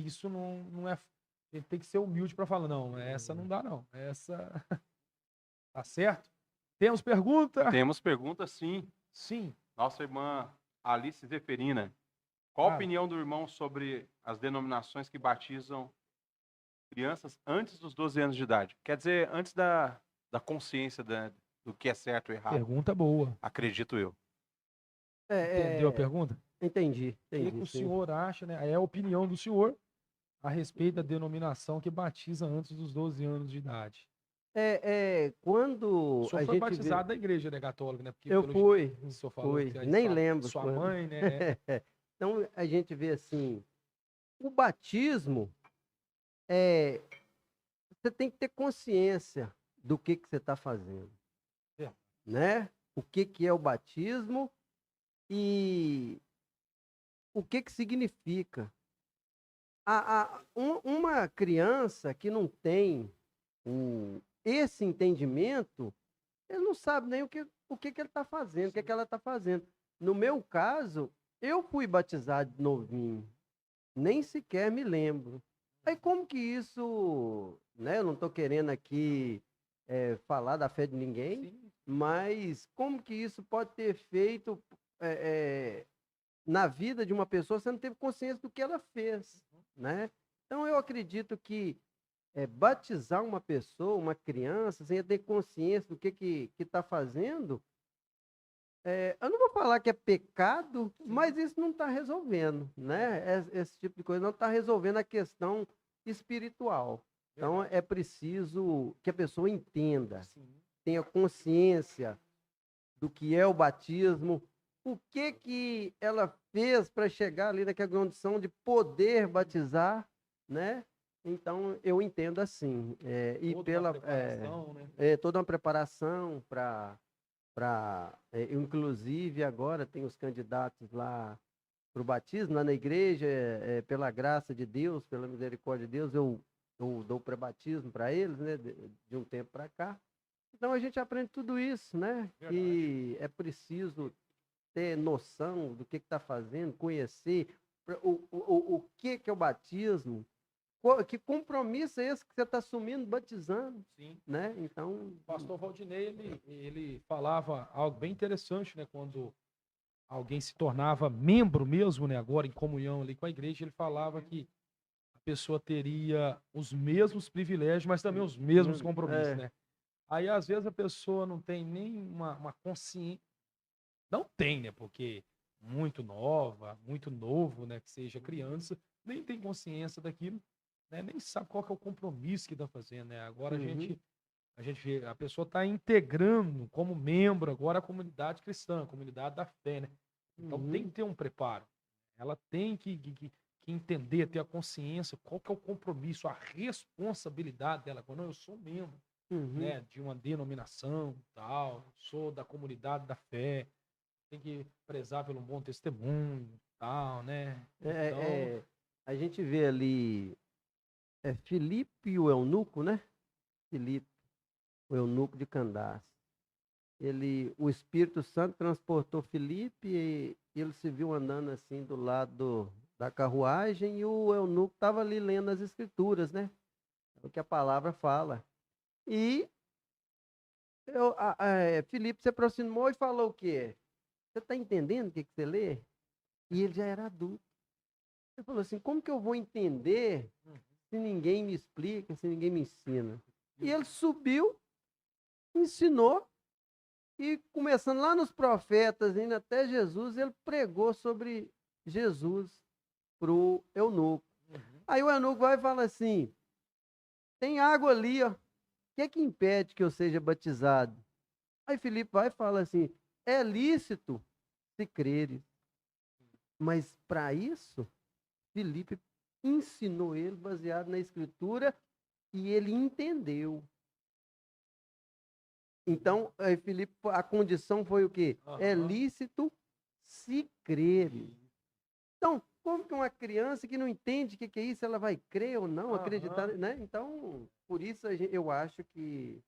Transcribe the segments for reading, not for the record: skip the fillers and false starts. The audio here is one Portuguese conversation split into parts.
isso não é. Ele tem que ser humilde para falar, não, essa não dá, não. Essa. Tá certo? Temos pergunta? Temos pergunta, sim. Sim. Nossa irmã Alice Zeferina. Qual a opinião do irmão sobre as denominações que batizam crianças antes dos 12 anos de idade? Quer dizer, antes da consciência do que é certo ou errado. Pergunta boa. Acredito eu. Entendeu a pergunta? Entendi. O que o senhor acha, né? É a opinião do senhor a respeito da denominação que batiza antes dos 12 anos de idade. Quando O senhor foi batizado na igreja, né, católica, né? Porque eu fui, o senhor falou que nem lembro. Sua mãe, né? Então, a gente vê assim, o batismo, você tem que ter consciência do que você está fazendo, né? O que é o batismo e o que significa. Uma criança que não tem esse entendimento, ele não sabe nem o que ele está fazendo, o que ela está fazendo. No meu caso, eu fui batizado novinho, nem sequer me lembro. Aí como que isso, né? Eu não estou querendo aqui falar da fé de ninguém, sim, mas como que isso pode ter feito na vida de uma pessoa, você não teve consciência do que ela fez, né? Então eu acredito que batizar uma pessoa, uma criança, sem ter consciência do que está fazendo, eu não vou falar que é pecado, mas isso não está resolvendo, né? Esse tipo de coisa não está resolvendo a questão espiritual. Então é preciso que a pessoa entenda, tenha consciência do que é o batismo, o que ela fez para chegar ali naquela condição de poder batizar, né? Então, eu entendo assim. E toda uma preparação para... inclusive, agora tem os candidatos lá para o batismo, lá na igreja, pela graça de Deus, pela misericórdia de Deus, eu dou pré-batismo para eles, né? De um tempo para cá. Então, a gente aprende tudo isso, né? Verdade. E é preciso ter noção do que está fazendo, conhecer o que é o batismo, que compromisso é esse que você está assumindo, batizando. Sim. Né? Então, o pastor Valdinei, ele falava algo bem interessante, né? Quando alguém se tornava membro mesmo, né? Agora em comunhão ali com a igreja, ele falava que a pessoa teria os mesmos privilégios, mas também os mesmos compromissos, né? Aí, às vezes, a pessoa não tem nem uma consciência. Não tem, né? Porque muito nova, muito novo, né? Que seja criança, nem tem consciência daquilo, né? Nem sabe qual que é o compromisso que está fazendo, né? Agora a gente vê, a pessoa está integrando como membro agora a comunidade cristã, a comunidade da fé, né? Então tem que ter um preparo. Ela tem que entender, ter a consciência, qual que é o compromisso, a responsabilidade dela. Quando eu sou membro, né, de uma denominação, tal, sou da comunidade da fé, tem que prezar pelo bom testemunho, tal, né? Então... a gente vê ali Filipe e o eunuco, né? Filipe, o eunuco de Candace. O Espírito Santo transportou Filipe e ele se viu andando assim do lado da carruagem e o eunuco estava ali lendo as escrituras, né? O que a palavra fala. E Filipe se aproximou e falou o quê? Você está entendendo o que você lê? E ele já era adulto. Ele falou assim, como que eu vou entender se ninguém me explica, se ninguém me ensina? E ele subiu, ensinou, e começando lá nos profetas, indo até Jesus, ele pregou sobre Jesus para o eunuco. Aí o eunuco vai e fala assim, tem água ali, ó. O que é que impede que eu seja batizado? Aí Filipe vai e fala assim, é lícito se creres. Mas para isso, Filipe ensinou ele baseado na escritura e ele entendeu. Então, Filipe, a condição foi o quê? É lícito se crer. Então, como que uma criança que não entende o que é isso, ela vai crer ou não, acreditar, né? Então, por isso eu acho que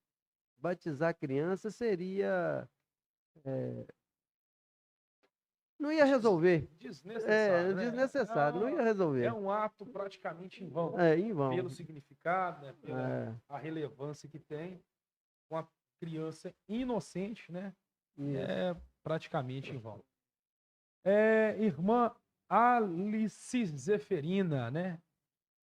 batizar criança seria não ia resolver. desnecessário, né? Desnecessário, não ia resolver. É um ato praticamente em vão, Em vão. pelo significado, né? Pela É, a relevância que tem. Uma criança inocente, né? isso. É praticamente em vão. Irmã Alice Zeferina, né?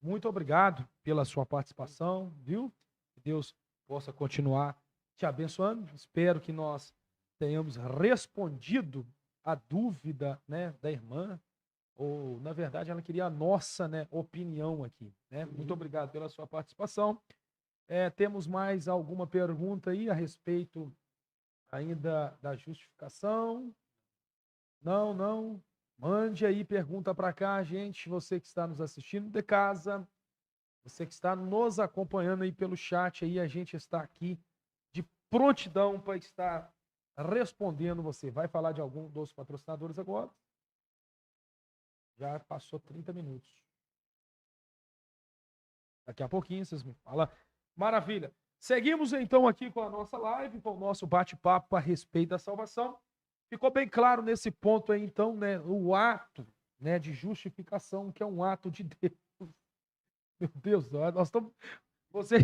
Muito obrigado pela sua participação, viu? Que Deus possa continuar te abençoando. Espero que nós tenhamos respondido a dúvida, né, da irmã, ou na verdade ela queria a nossa, né, opinião aqui, né? Muito obrigado pela sua participação. Temos mais alguma pergunta aí a respeito ainda da justificação? Não. Mande aí pergunta para cá, gente. Você que está nos assistindo de casa, você que está nos acompanhando aí pelo chat aí, a gente está aqui de prontidão para estar respondendo você. Vai falar de algum dos patrocinadores agora? Já passou 30 minutos. Daqui a pouquinho vocês me falam. Maravilha. Seguimos então aqui com a nossa live, com o nosso bate-papo a respeito da salvação. Ficou bem claro nesse ponto aí, então, né, o ato, né, de justificação, que é um ato de Deus. Meu Deus, nós estamos. Você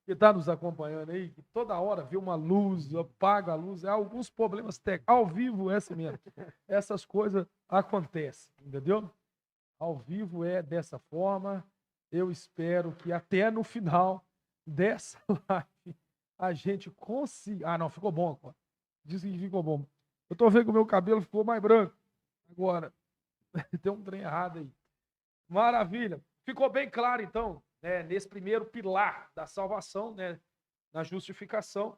que está nos acompanhando aí, que toda hora vê uma luz, apaga a luz, há alguns problemas técnicos. Ao vivo é assim mesmo. Essas coisas acontecem, entendeu? Ao vivo é dessa forma. Eu espero que até no final dessa live a gente consiga. Ah, não, ficou bom. Diz que ficou bom. Eu tô vendo que o meu cabelo ficou mais branco. Agora, tem um trem errado aí. Maravilha. Ficou bem claro, então, né, nesse primeiro pilar da salvação, né, na justificação.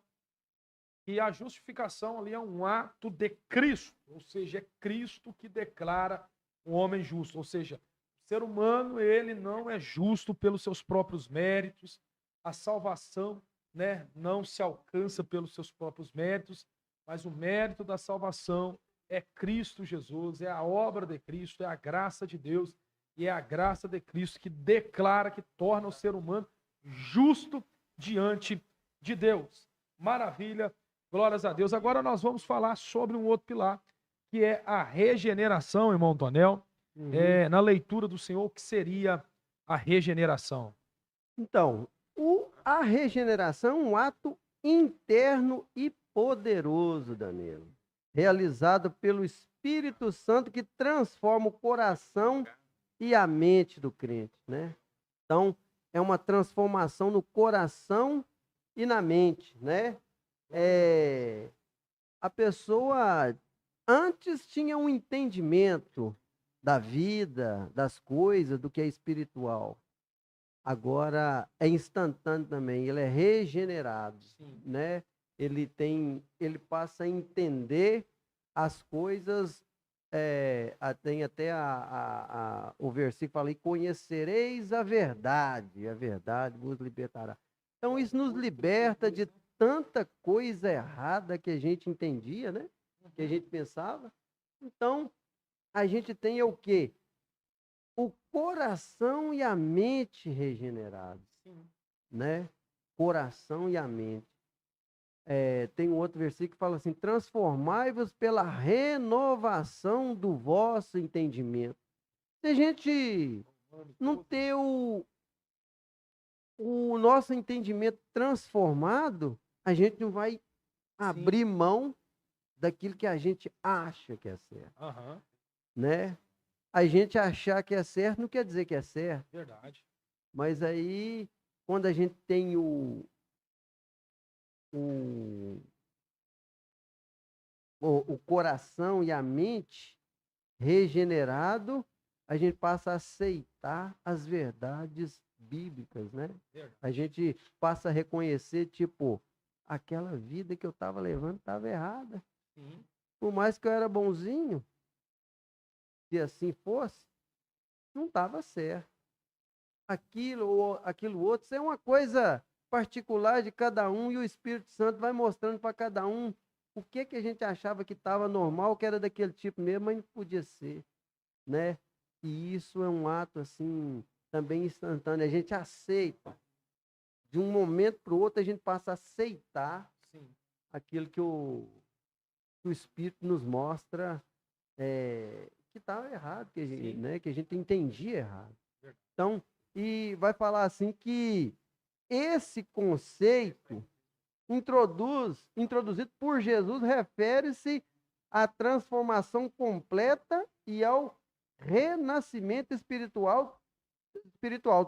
E a justificação ali é um ato de Cristo, ou seja, é Cristo que declara o homem justo. Ou seja, o ser humano, ele não é justo pelos seus próprios méritos. A salvação, né, não se alcança pelos seus próprios méritos, mas o mérito da salvação é Cristo Jesus, é a obra de Cristo, é a graça de Deus, e é a graça de Cristo que declara, que torna o ser humano justo diante de Deus. Maravilha, glórias a Deus. Agora nós vamos falar sobre um outro pilar, que é a regeneração, irmão Tonel. Na leitura do Senhor, o que seria a regeneração? Então, a regeneração é um ato interno e poderoso, Danilo, realizado pelo Espírito Santo que transforma o coração e a mente do crente, né? Então, é uma transformação no coração e na mente, né? A pessoa antes tinha um entendimento da vida, das coisas, do que é espiritual. Agora é instantâneo também, ele é regenerado, né? Ele passa a entender as coisas, tem até o versículo fala, e conhecereis a verdade vos libertará. Então isso nos liberta de tanta coisa errada que a gente entendia, né? Que a gente pensava. Então, a gente tem o quê? O coração e a mente regenerados, né? Coração e a mente. Tem um outro versículo que fala assim, transformai-vos pela renovação do vosso entendimento. Se a gente não ter o nosso entendimento transformado, a gente não vai abrir mão daquilo que a gente acha que é certo, né? A gente achar que é certo não quer dizer que é certo. Verdade. Mas aí, quando a gente tem o coração e a mente regenerado, a gente passa a aceitar as verdades bíblicas, né? A gente passa a reconhecer, tipo, aquela vida que eu estava levando estava errada. Por mais que eu era bonzinho, se assim fosse, não estava certo. Aquilo ou aquilo outro, isso é uma coisa particular de cada um e o Espírito Santo vai mostrando para cada um o que a gente achava que estava normal, que era daquele tipo mesmo, mas não podia ser, né? E isso é um ato, assim, também instantâneo. A gente aceita. De um momento para o outro, a gente passa a aceitar aquilo que o Espírito nos mostra que estava errado, que, Sim. né, que a gente entendia errado. Verdade. Então, e vai falar assim que esse conceito introduzido por Jesus refere-se à transformação completa e ao renascimento espiritual,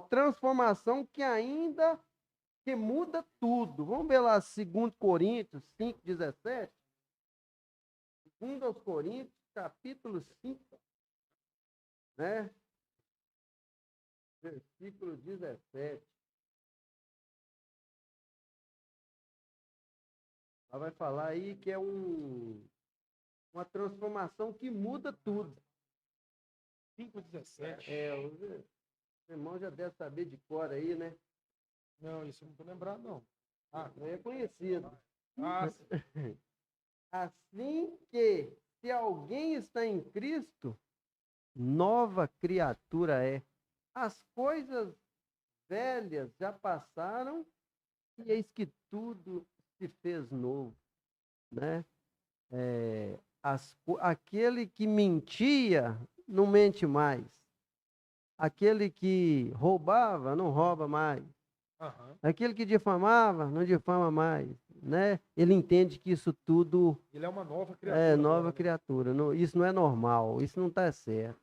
transformação que muda tudo. Vamos ver lá 2 Coríntios 5:17. 2 aos Coríntios, capítulo 5, né? Versículo 17. Ela vai falar aí que é uma transformação que muda tudo. 5:17. O irmão já deve saber de cor aí, né? Não, isso eu não tô lembrado, não. Não é conhecido. Sim. Assim que, se alguém está em Cristo, nova criatura é. As coisas velhas já passaram e eis que tudo se fez novo, né? Aquele que mentia não mente mais. Aquele que roubava não rouba mais. Aham. Aquele que difamava não difama mais, né? Ele entende que isso tudo Ele é uma nova criatura. é nova agora, né? criatura. Isso não é normal, isso não está certo,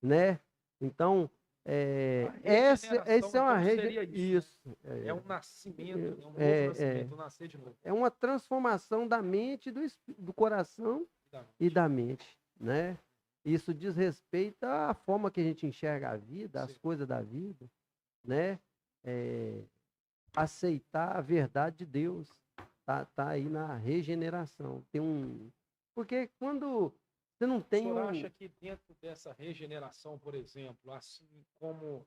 né? Então, A essa regeneração, é uma então, seria isso, isso, É um nascimento, é um novo é, nascimento, um nascer de novo. é uma transformação da mente, do coração e da mente, né? Isso diz respeito à forma que a gente enxerga a vida, as Sim. coisas da vida, né? Aceitar a verdade de Deus, tá aí na regeneração. Porque quando você não O tem senhor acha que dentro dessa regeneração, por exemplo, assim como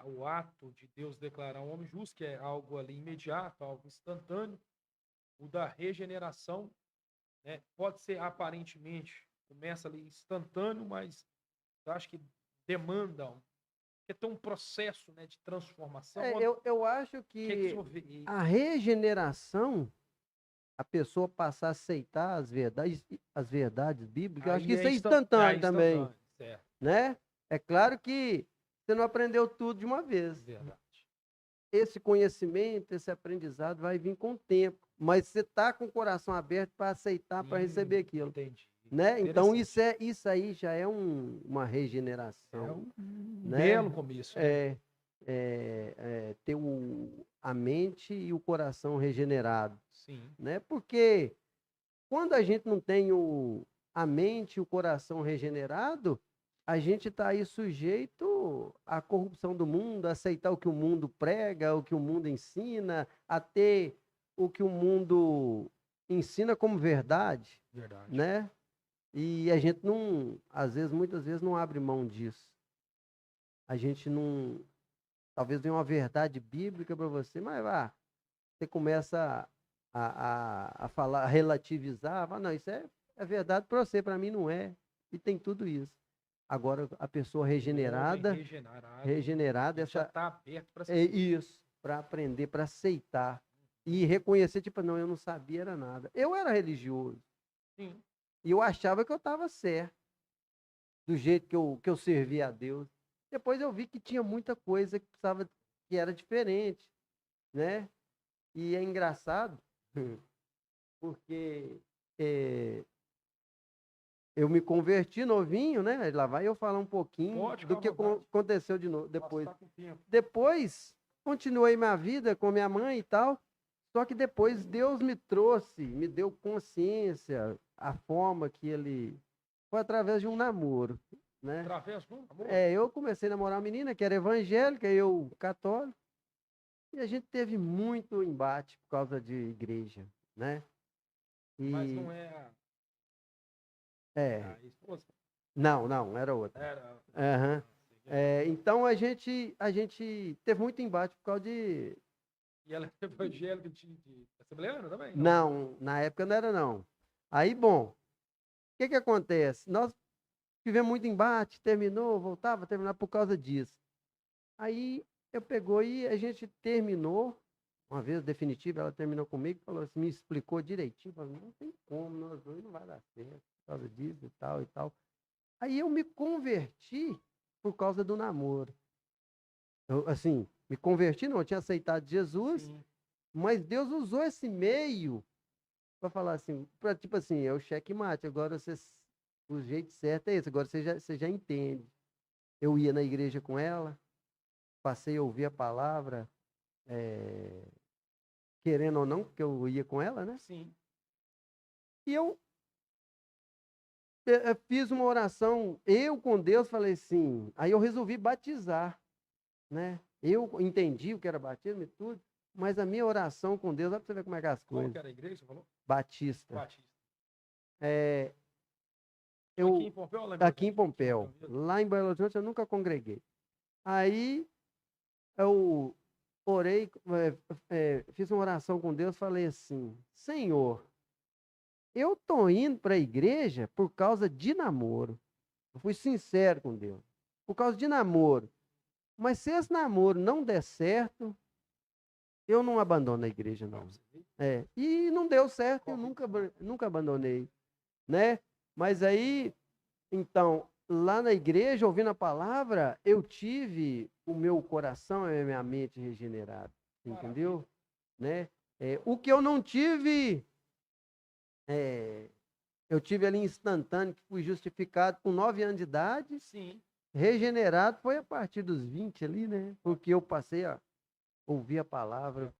o ato de Deus declarar um homem justo, que é algo ali imediato, algo instantâneo, o da regeneração, né, pode ser aparentemente, começa ali instantâneo, mas eu acho que demanda, que tem um processo, né, de transformação. eu acho O que o que senhor vê? a regeneração, a pessoa passar a aceitar as verdades bíblicas, eu acho que Aí isso é é instantâneo também, instantâneo, certo? né? É claro que você não aprendeu tudo de uma vez. Verdade. Esse conhecimento, esse aprendizado vai vir com o tempo, mas você está com o coração aberto para aceitar, para receber aquilo, Entendi. né? Então Interessante. isso aí já é uma É regeneração, um né? belo começo, né? Ter a mente e o coração regenerado, Sim. né? Porque quando a gente não tem a mente e o coração regenerado, a gente está aí sujeito à corrupção do mundo, a aceitar o que o mundo prega, o que o mundo ensina, a ter o que o mundo ensina como verdade, Verdade. né? E a gente não, muitas vezes não abre mão disso. A gente não, talvez dê uma verdade bíblica para você, mas você começa a falar, a relativizar, não, isso é verdade para você, para mim não é. E tem tudo isso. Agora, a pessoa regenerada, já está aberto para é isso, para aprender, para aceitar e reconhecer, tipo, não, eu não sabia era nada. Eu era religioso. Sim. E eu achava que eu estava certo, do jeito que eu servia a Deus. Depois eu vi que tinha muita coisa que era diferente, né? E é engraçado, porque eu me converti novinho, né? Lá vai eu falar um pouquinho do que aconteceu de novo depois. Depois, continuei minha vida com minha mãe e tal, só que depois Deus me deu consciência, a forma que ele... Foi através de um namoro, né? Através de um namoro? Eu comecei a namorar uma menina que era evangélica, eu católico, e a gente teve muito embate por causa de igreja, né? Mas não é a esposa? Não, era outra. Era. Então a gente teve muito embate por causa de... E ela é evangélica de assembleana também? Não, na época não era não. Aí, bom, o que acontece? Nós tivemos muito embate, terminava por causa disso. Aí eu pegou e a gente terminou, uma vez definitiva, ela terminou comigo, falou assim, me explicou direitinho, falou, não tem como, nós dois não vai dar certo. causa disso e tal e tal. Aí eu me converti por causa do namoro. Assim, me converti, não, eu tinha aceitado Jesus, Sim. mas Deus usou esse meio para falar assim, para tipo assim, é o checkmate, agora o jeito certo é esse, agora você já entende. Eu ia na igreja com ela, passei a ouvir a palavra, querendo ou não, porque eu ia com ela, né? Sim. E eu fiz uma oração, eu com Deus, falei assim, aí eu resolvi batizar, né? Eu entendi o que era batismo e tudo, mas a minha oração com Deus, olha para você ver como é que é as Qual coisas. que era a igreja que você falou? Batista. Batista. É, Aqui em Pompeu ou lá em aqui em Belo Pompéu. Horizonte? Lá em Belo Horizonte eu nunca congreguei. Aí eu orei, fiz uma oração com Deus, falei assim, Senhor, eu tô indo para a igreja por causa de namoro. Eu fui sincero com Deus. Por causa de namoro. Mas se esse namoro não der certo, eu não abandono a igreja, não. E não deu certo, eu nunca abandonei, né? Mas aí, então, lá na igreja, ouvindo a palavra, eu tive o meu coração e a minha mente regenerado, entendeu? Né? O que eu não tive, eu tive ali instantâneo, que fui justificado com 9 anos de idade, Sim. regenerado foi a partir dos 20 ali, né? Porque eu passei a ouvir a palavra,